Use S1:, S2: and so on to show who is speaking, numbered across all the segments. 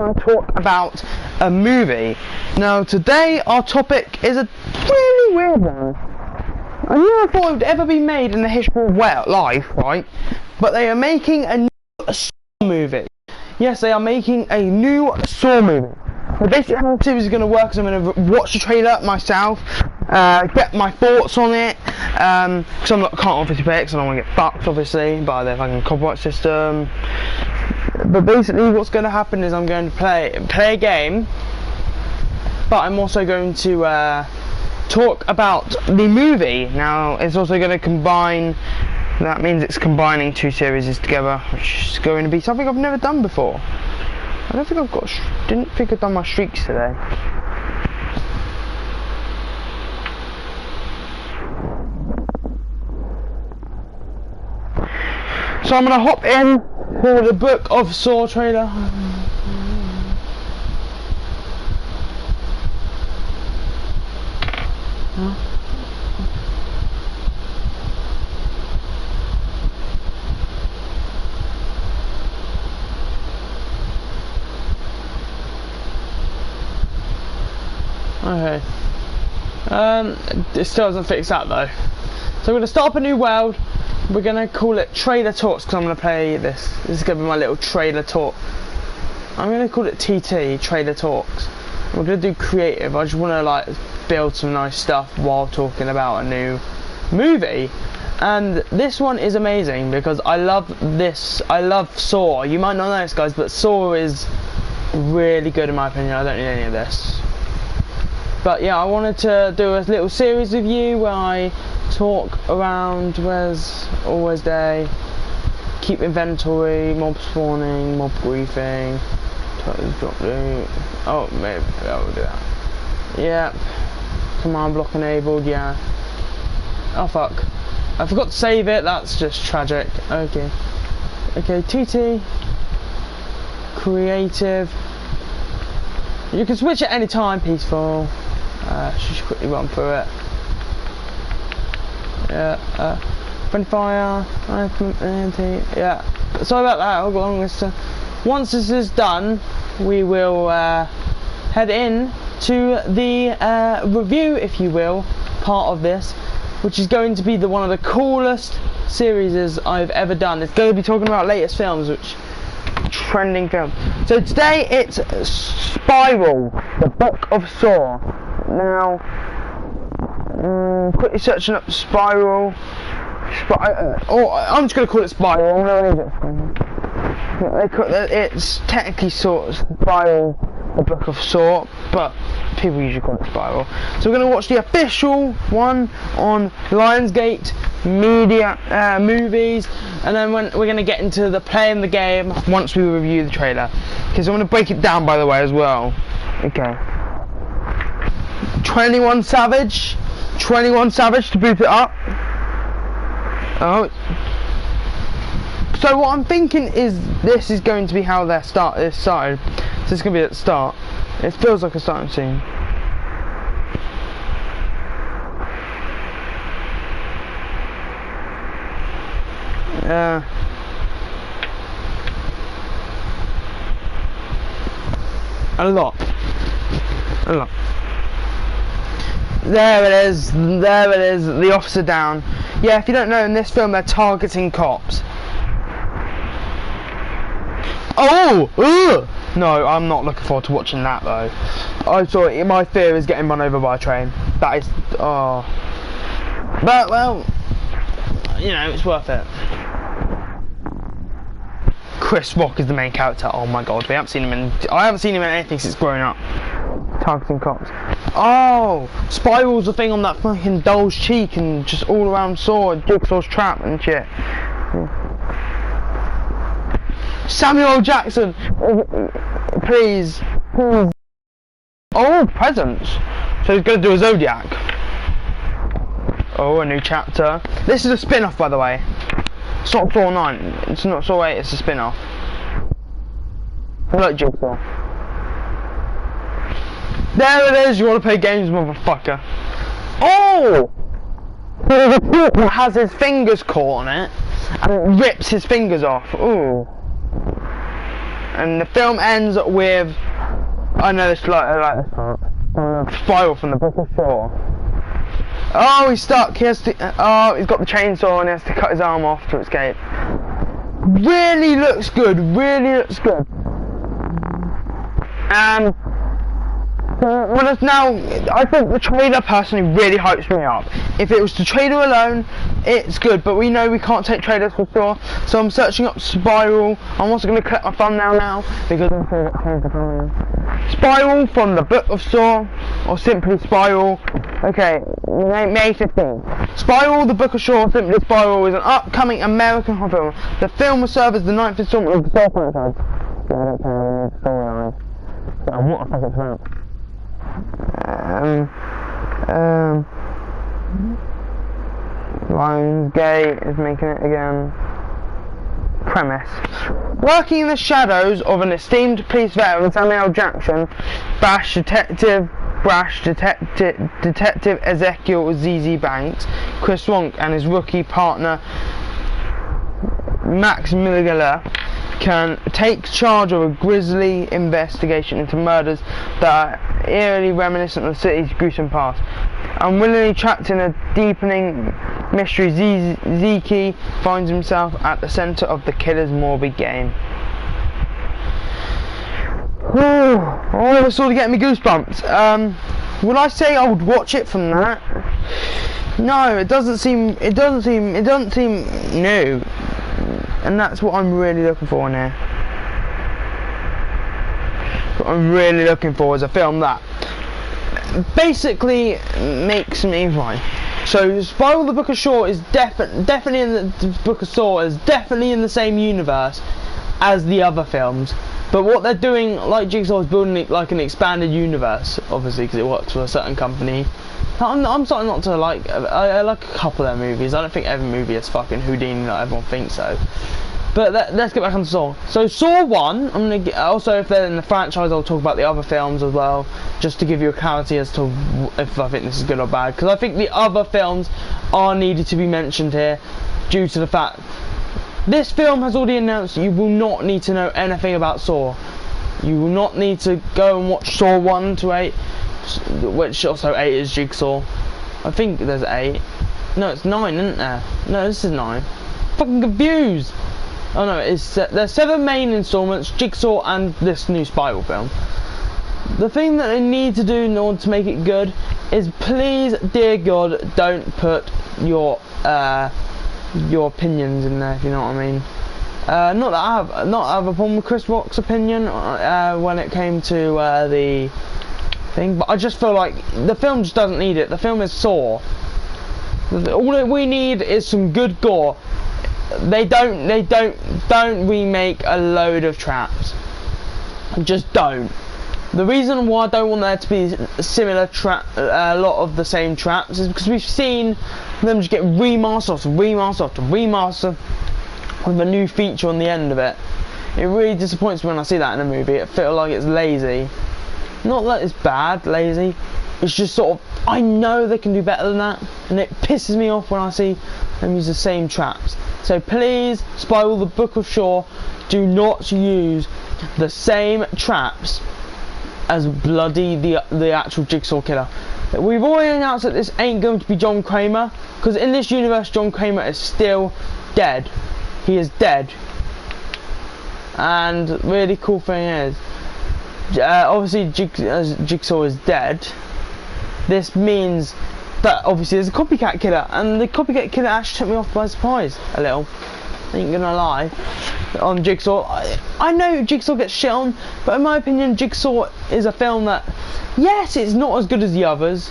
S1: I talk about a movie. Now today our topic is a really weird one. I never thought it would ever be made in the history of life, right? But they are making a new Saw movie. Yes, they are making a new Saw movie. So basically how the series is going to work is I'm going to watch the trailer myself, get my thoughts on it, because I can't obviously play it because I don't want to get fucked obviously by the fucking copyright system. But basically what's going to happen is I'm going to play a game, but I'm also going to talk about the movie. Now it's also going to combine, that means it's combining two series together, which is going to be something I've never done before. I don't think didn't think I've done my streaks today. So I'm gonna hop in for the Book of Saw trailer. Okay. It still doesn't fix that though. So we're going to start up a new world. We're going to call it Trailer Talks because I'm going to play this. This is going to be my little trailer talk. I'm going to call it TT, Trailer Talks. We're going to do creative. I just want to like build some nice stuff while talking about a new movie. And this one is amazing because I love this. I love Saw. You might not know this, guys, but Saw is really good in my opinion. I don't need any of this. But yeah, I wanted to do a little series with you where I talk around where's always day, keep inventory, mob spawning, mob griefing, totally drop loot. Oh, maybe I will do that. Yep. Command block enabled, yeah. Oh fuck. I forgot to save it, that's just tragic. Okay. Okay, TT. Creative. You can switch at any time, peaceful. Just quickly run through it. Yeah, friendly fire, yeah. Sorry about that, I'll go along with this. Once this is done, we will head in to the review, if you will, part of this, which is going to be one of the coolest series I've ever done. It's going to be talking about latest films, which trending film. So today it's Spiral, the Book of Saw. Now, quickly searching up Spiral. I'm just going to call it Spiral. It's technically Spiral, the Book of Saw, but people usually call it Spiral. So we're going to watch the official one on Lionsgate Media Movies, and then we're going to get into the playing the game once we review the trailer. Because I'm going to break it down, by the way, as well. Okay. 21 Savage to boot it up. Oh. So what I'm thinking is this is going to be how they start this side. So this is going to be at the start. It feels like a starting scene. Yeah. A lot. There it is, the officer down. Yeah, if you don't know, in this film they're targeting cops. Oh! Ugh! No, I'm not looking forward to watching that though. I thought my fear is getting run over by a train. That is, oh. But, well, you know, it's worth it. Chris Rock is the main character. Oh my god, I haven't seen him in anything since growing up. Targeting cops. Oh, Spiral's the thing on that fucking doll's cheek and just all around Saw, Jigsaw's trap and shit. Samuel L. Jackson, please. Oh, presents. So he's going to do a Zodiac. Oh, a new chapter. This is a spin-off, by the way. It's not Saw 9. It's not Saw 8. It's a spin-off. Like Jigsaw. There it is, you want to play games, motherfucker. Oh! It has his fingers caught on it, and it rips his fingers off. Ooh. and the film ends with, I know this, I like this part. Spiral from the Book of Saw. Oh, he's stuck. He has to. Oh, he's got the chainsaw and he has to cut his arm off to escape. Really looks good. Really looks good. Well, it's now, I think the trailer personally really hypes me up. If it was the trailer alone, it's good, but we know we can't take trailers for Saw, so I'm searching up Spiral. I'm also going to click my thumbnail now, because I'm going to change the thumbnail. Spiral from the Book of Saw, or simply Spiral. Okay, May 15th. Spiral, the Book of Saw, simply Spiral, is an upcoming American horror film. The film will serve as the 9th installment of the Saw franchise. I don't care the storyline. What the fuck it's about? Lionsgate is making it again. Premise: working in the shadows of an esteemed police veteran, Samuel L. Jackson, brash detective Ezekiel ZZ Banks, Chris Wonk and his rookie partner Max Miller can take charge of a grisly investigation into murders that are eerily reminiscent of the city's gruesome past. Unwillingly trapped in a deepening mystery, Zeke finds himself at the centre of the killer's morbid game. Oh, it's sort of getting me goosebumps. Would I say I would watch it from that? No, it doesn't seem new. And that's what I'm really looking for in here. What I'm really looking for is a film that basically makes me right. So Spiral the Book of Saw is definitely in the Book of Saw is definitely in the same universe as the other films. But what they're doing, like Jigsaw, is building it like an expanded universe, obviously, because it works for a certain company. I'm starting not to like. I like a couple of their movies. I don't think every movie is fucking Houdini like everyone thinks so. But let's get back on Saw. So Saw 1, I'm gonna get, also if they're in the franchise, I'll talk about the other films as well, just to give you a clarity as to if I think this is good or bad. Because I think the other films are needed to be mentioned here, due to the fact this film has already announced you will not need to know anything about Saw. You will not need to go and watch Saw 1 to 8. Which also 8 is Jigsaw. I think there's 8. No, it's 9, isn't there? No, this is 9. Fucking confused. Oh no, it's there's 7 main installments, Jigsaw and this new Spiral film. The thing that they need to do in order to make it good is, please, dear God, don't put your opinions in there, if you know what I mean. Not that I have a problem with Chris Rock's opinion when it came to the thing, but I just feel like the film just doesn't need it. The film is Saw. All that we need is some good gore. They don't remake a load of traps. Just don't. The reason why I don't want there to be a similar a lot of the same traps is because we've seen them just get remastered after remaster after remaster with a new feature on the end of it. It really disappoints me when I see that in a movie. It feels like it's lazy. Not that it's bad, lazy. It's just sort of, I know they can do better than that, and it pisses me off when I see them use the same traps. So please, Spiral the Book of Saw, do not use the same traps as bloody the actual Jigsaw killer. We've already announced that this ain't going to be John Kramer, because in this universe John Kramer is still dead. He is dead. And the really cool thing is, obviously Jigsaw is dead. This means that obviously there's a copycat killer, and the copycat killer actually took me off by surprise a little. Ain't gonna lie. On Jigsaw, I know Jigsaw gets shit on, but in my opinion Jigsaw is a film that, yes, it's not as good as the others,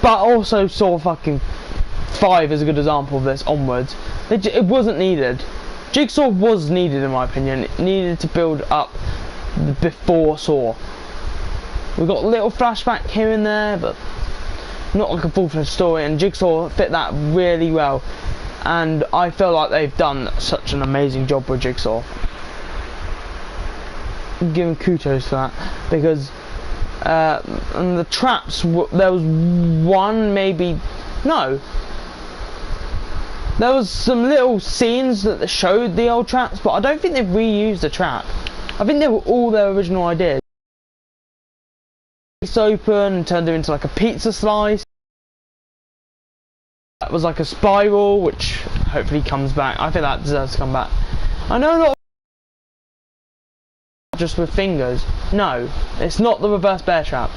S1: but also Saw fucking 5 is a good example of this onwards. It wasn't needed. Jigsaw was needed in my opinion. It needed to build up before Saw. We got a little flashback here and there, but not like a full-fledged story, and Jigsaw fit that really well. And I feel like they've done such an amazing job with Jigsaw. I'm giving kudos for that, because and the traps, there was one, maybe, no, there was some little scenes that showed the old traps, but I don't think they've reused the trap. I think they were all their original ideas. It's open and turned it into like a pizza slice. That was like a spiral, which hopefully comes back. I think that deserves to come back. I know a lot of just with fingers. No, it's not the reverse bear trap.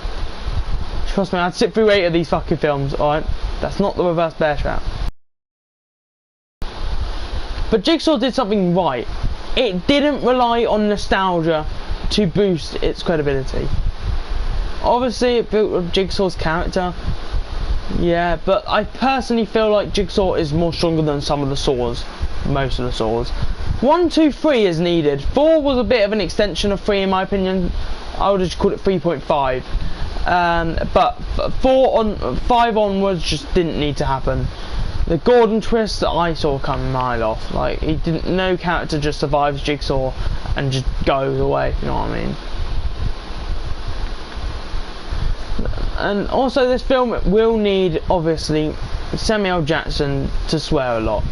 S1: Trust me, I'd sit through 8 of these fucking films, alright? That's not the reverse bear trap. But Jigsaw did something right. It didn't rely on nostalgia to boost its credibility. Obviously, it built up Jigsaw's character. Yeah, but I personally feel like Jigsaw is more stronger than some of the Saws. Most of the Saws. 1, 2, 3 is needed. 4 was a bit of an extension of 3 in my opinion. I would have called it 3.5. But 5 onwards just didn't need to happen. The Gordon twist that I saw come a mile off. Like, no character just survives Jigsaw and just goes away, you know what I mean? And also this film will need, obviously, Samuel L. Jackson to swear a lot.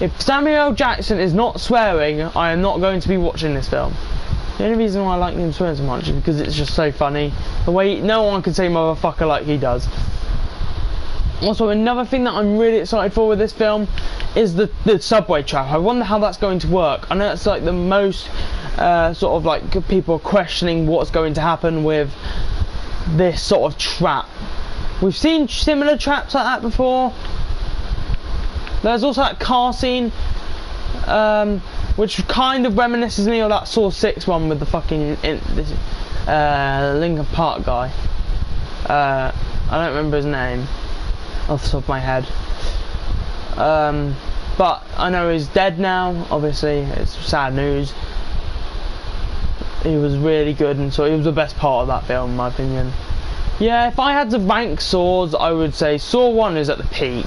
S1: If Samuel L. Jackson is not swearing, I am not going to be watching this film. The only reason why I like him swearing so much is because it's just so funny. The way no one can say motherfucker like he does. Also, another thing that I'm really excited for with this film is the subway trap. I wonder how that's going to work. I know it's like the most sort of like people are questioning what's going to happen with this sort of trap. We've seen similar traps like that before. There's also that car scene which kind of reminisces me of that Saw 6 one with the fucking Linkin Park guy. I don't remember his name off the top of my head. But I know he's dead now, obviously. It's sad news. He was really good, and so he was the best part of that film in my opinion. Yeah, if I had to rank Saws, I would say Saw 1 is at the peak.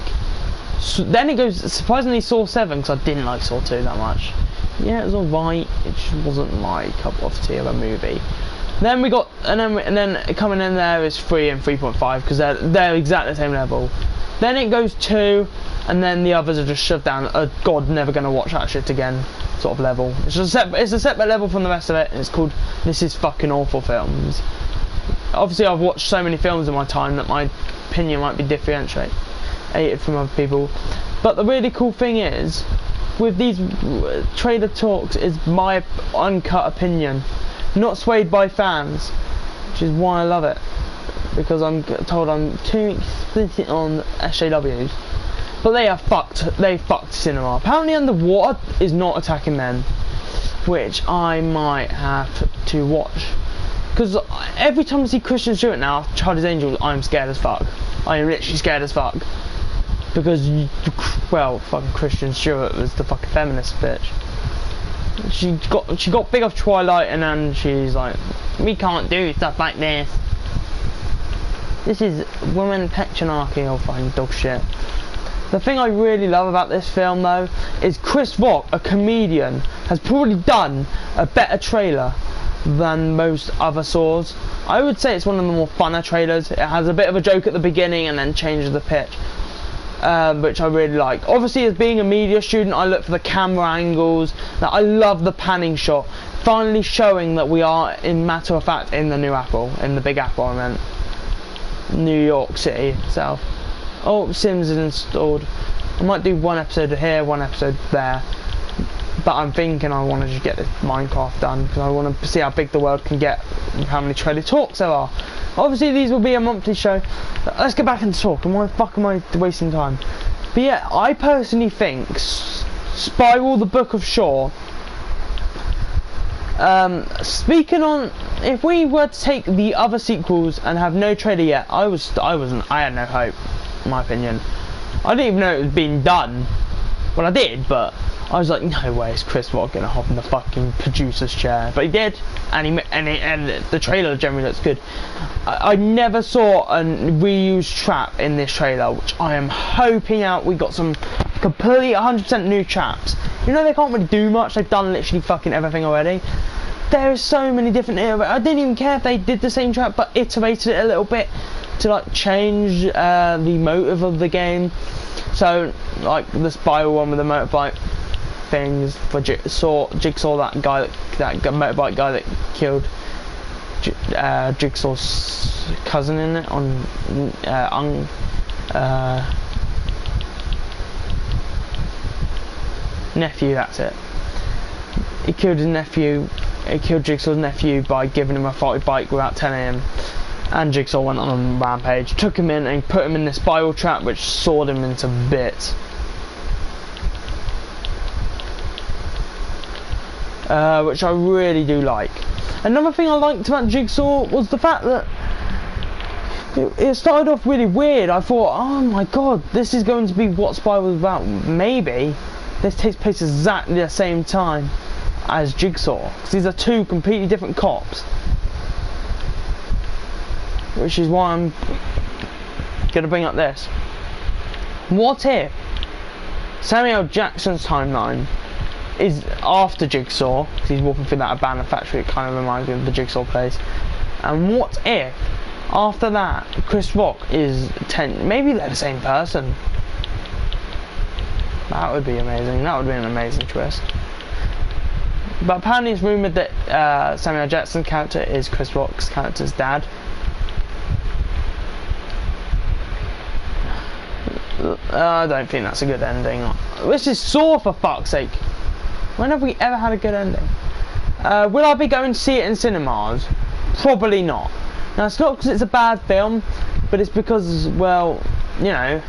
S1: So then it goes, surprisingly, Saw 7, because I didn't like Saw 2 that much. Yeah, it was alright, it just wasn't my cup of tea of a movie. Then we got, and then coming in there is 3 and 3.5, because they're exactly the same level. Then it goes 2, and then the others are just shoved down. God, never gonna watch that shit again. Sort of level. It's a separate level from the rest of it. And it's called This Is Fucking Awful Films. Obviously, I've watched so many films in my time that my opinion might be differentiated from other people. But the really cool thing is, with these trailer talks, is my uncut opinion, not swayed by fans, which is why I love it. Because I'm told I'm too explicit on SJWs. But they are fucked. They fucked cinema. Apparently Underwater is not attacking men, which I might have to watch. Because every time I see Christian Stewart now, Charlie's Angels, I'm scared as fuck. I am literally scared as fuck. Because, well, fucking Christian Stewart was the fucking feminist bitch. She got big off Twilight, and then she's like, we can't do stuff like this. This is women patriarchy or fucking dog shit. The thing I really love about this film though is Chris Rock, a comedian, has probably done a better trailer than most other Saws. I would say it's one of the more funner trailers. It has a bit of a joke at the beginning and then changes the pitch, which I really like. Obviously, as being a media student, I look for the camera angles. That I love the panning shot, finally showing that we are, in matter of fact, in the new Apple, in the Big Apple. I meant New York City itself. Oh, Sims is installed. I might do one episode here, one episode there. But I'm thinking I want to just get this Minecraft done, because I want to see how big the world can get, and how many trailer talks there are. Obviously these will be a monthly show. Let's get back into talk. Why the fuck am I wasting time? But yeah, I personally think Spiral the Book of Shaw, speaking on, if we were to take the other sequels and have no trailer yet, I had no hope, in my opinion. I didn't even know it was being done. Well, I did, but I was like, no way is Chris Rock gonna hop in the fucking producer's chair. But he did, and the trailer generally looks good. I never saw a reused trap in this trailer, which I am hoping out we got some complete 100% new traps. You know, they can't really do much. They've done literally fucking everything already. There are so many different. I didn't even care if they did the same trap, but iterated it a little bit to like change the motive of the game. So like the Spiral one with the motorbike. things for Jigsaw, that guy, that motorbike guy that killed Jigsaw's cousin in it on nephew, that's it. He killed his nephew, he killed Jigsaw's nephew by giving him a faulty bike without telling him, and Jigsaw went on a rampage, took him in and put him in this spiral trap which sawed him into bits. Which I really do like. Another thing I liked about Jigsaw was the fact that it started off really weird. I thought, oh my god, this is going to be what Spy was about. Maybe this takes place exactly the same time as Jigsaw, because these are two completely different cops. Which is why I'm going to bring up this. What if Samuel Jackson's timeline is after Jigsaw, because he's walking through that abandoned factory, it kind of reminds me of the Jigsaw place, and what if after that Chris Rock is maybe they're the same person? That would be amazing. That would be an amazing twist. But apparently it's rumoured that Samuel Jackson's character is Chris Rock's character's dad. I don't think that's a good ending. This is Saw, for fuck's sake. When have we ever had a good ending? Will I be going to see it in cinemas? Probably not. Now, it's not because it's a bad film, but it's because, well, you know,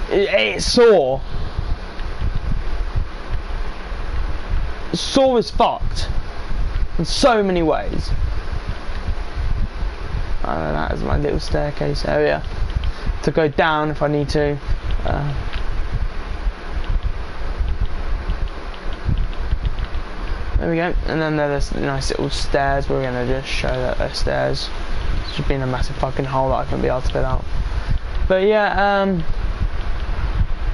S1: it's Saw. Saw is fucked in so many ways. That is my little staircase area to go down if I need to. There we go, and then there's nice little stairs. We're gonna just show that they're stairs. It's just been a massive fucking hole that I couldn't be able to fit out. But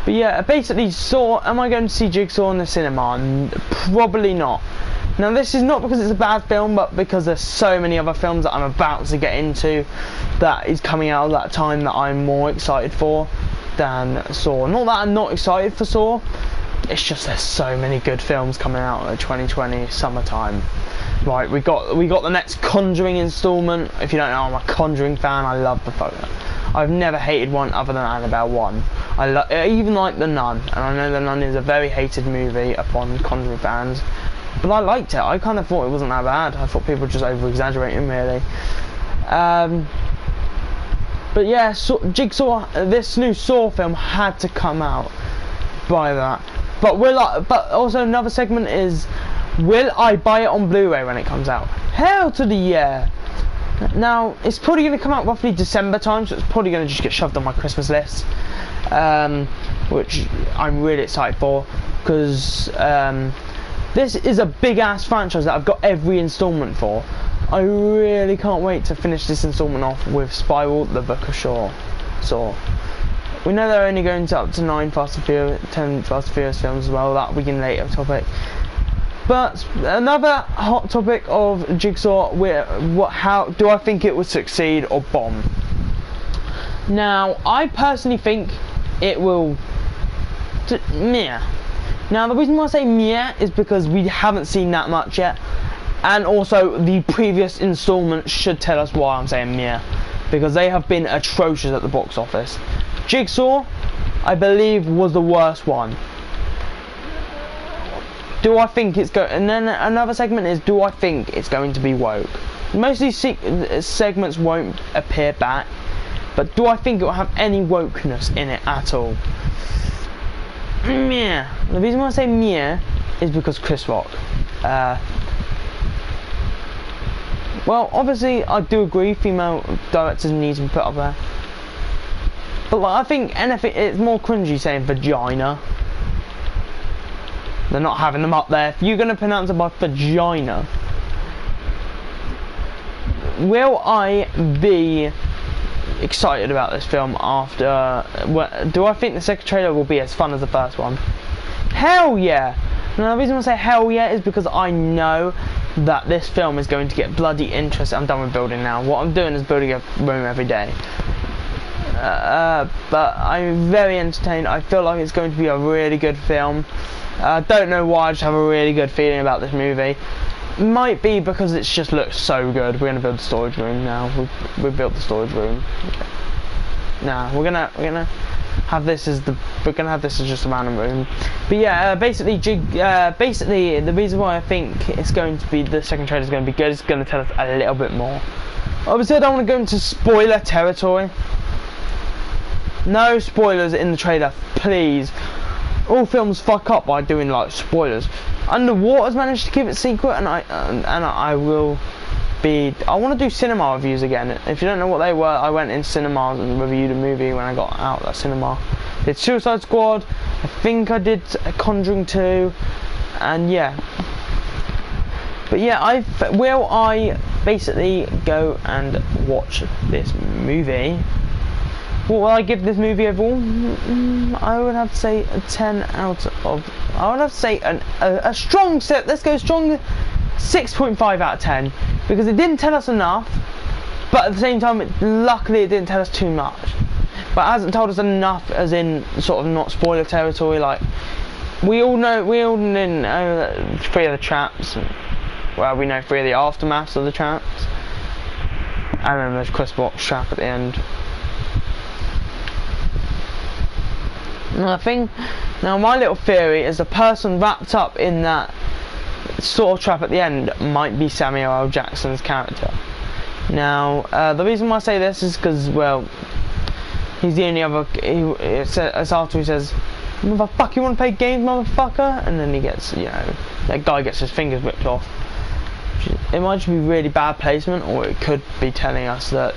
S1: yeah, basically Saw. Am I going to see Jigsaw in the cinema? Probably not. Now this is not because it's a bad film, but because there's so many other films that I'm about to get into that is coming out at that time that I'm more excited for than Saw. Not that I'm not excited for Saw. It's just there's so many good films coming out in 2020 summertime. Right, we got the next Conjuring installment. If you don't know, I'm a Conjuring fan. I love the fuck. I've never hated one other than Annabelle 1. I even like The Nun, and I know The Nun is a very hated movie upon Conjuring fans, but I liked it. I kind of thought it wasn't that bad. I thought people were just over-exaggerating, really. But yeah, Jigsaw, this new Saw film had to come out by that. But but also another segment is, will I buy it on Blu-ray when it comes out? Hell to the yeah. Now, it's probably going to come out roughly December time, so it's probably going to just get shoved on my Christmas list, which I'm really excited for, because this is a big-ass franchise that I've got every installment for. I really can't wait to finish this installment off with Spiral, the Book of Saw. We know they're only going to up to 10 Fast and Furious films as well. That will be a later topic. But another hot topic of Jigsaw, how do I think it would succeed or bomb? Now, I personally think it will meh. Now, the reason why I say meh is because we haven't seen that much yet, and also the previous installment should tell us why I'm saying meh, because they have been atrocious at the box office. Jigsaw, I believe, was the worst one. Do I think it's and then another segment is, do I think it's going to be woke? Most of these segments won't appear back, but do I think it will have any wokeness in it at all? Meh. The reason why I say meh is because Chris Rock. Well, obviously I do agree female directors need to be put up there, but like, I think anything, it's more cringy saying vagina. They're not having them up there. If you're going to pronounce it by vagina, will I be excited about this film after? Do I think the second trailer will be as fun as the first one? Hell yeah! Now the reason I say hell yeah is because I know that this film is going to get bloody interesting. I'm done with building now. What I'm doing is building a room every day. but I'm very entertained. I feel like it's going to be a really good film. I don't know why, I just have a really good feeling about this movie. Might be because it just looks so good. We're gonna build the storage room now. We've built the storage room. Nah, we're gonna have this as just a random room. But yeah, basically the reason why I think it's going to be, the second trailer is going to be good, is going to tell us a little bit more. Obviously, I don't want to go into spoiler territory. No spoilers in the trailer, please. All films fuck up by doing like spoilers. Underwater's managed to keep it secret, and I will be. I want to do cinema reviews again. If you don't know what they were, I went in cinemas and reviewed a movie when I got out of that cinema. Did Suicide Squad. I think I did Conjuring 2, and yeah. But yeah, will I basically go and watch this movie? What will I give this movie overall? I would have to say a 10 out of. I would have to say a strong set. Let's go strong 6.5 out of 10, because it didn't tell us enough, but at the same time, luckily it didn't tell us too much. But it hasn't told us enough, as in sort of not spoiler territory. Like we all know 3 of the traps. Well, we know 3 of the aftermaths of the traps, and then there's Chris Rock's trap at the end. Now my little theory is the person wrapped up in that sort of trap at the end might be Samuel L. Jackson's character. Now the reason why I say this is because, well, he's the only other. It's after he says, "Motherfucker, you want to play games, motherfucker?" And then he gets, you know, that guy gets his fingers ripped off. It might just be really bad placement, or it could be telling us that,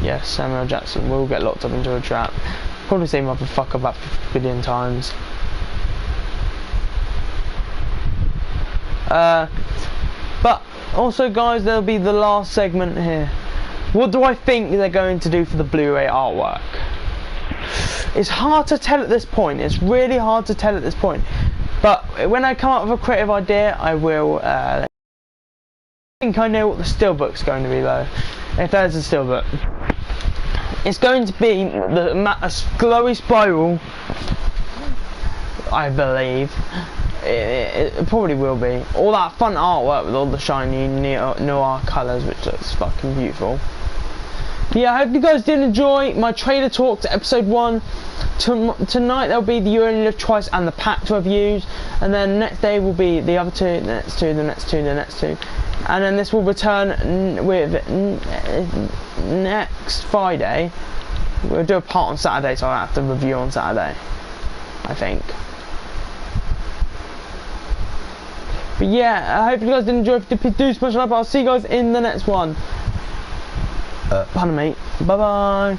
S1: yes, Samuel L. Jackson will get locked up into a trap. Probably say motherfucker about 50 billion times. But also, guys, there'll be the last segment here. What do I think they're going to do for the Blu-ray artwork? It's hard to tell at this point. It's really hard to tell at this point. But when I come up with a creative idea, I will. I think I know what the steelbook's going to be, though. If there's a steelbook. It's going to be a glowy spiral, I believe. It probably will be. All that fun artwork with all the shiny noir colours, which looks fucking beautiful. Yeah, I hope you guys did enjoy my trailer talk to episode 1. Tonight there'll be the You Only Live Twice and the Pact reviews, and then the next day will be the other 2, the next 2, the next 2, the next 2. And then this will return with next Friday. We'll do a part on Saturday, so I'll have to review on Saturday, I think. But yeah, I hope you guys did enjoy. If you did, do smash like. I'll see you guys in the next one. Pardon me. Bye bye.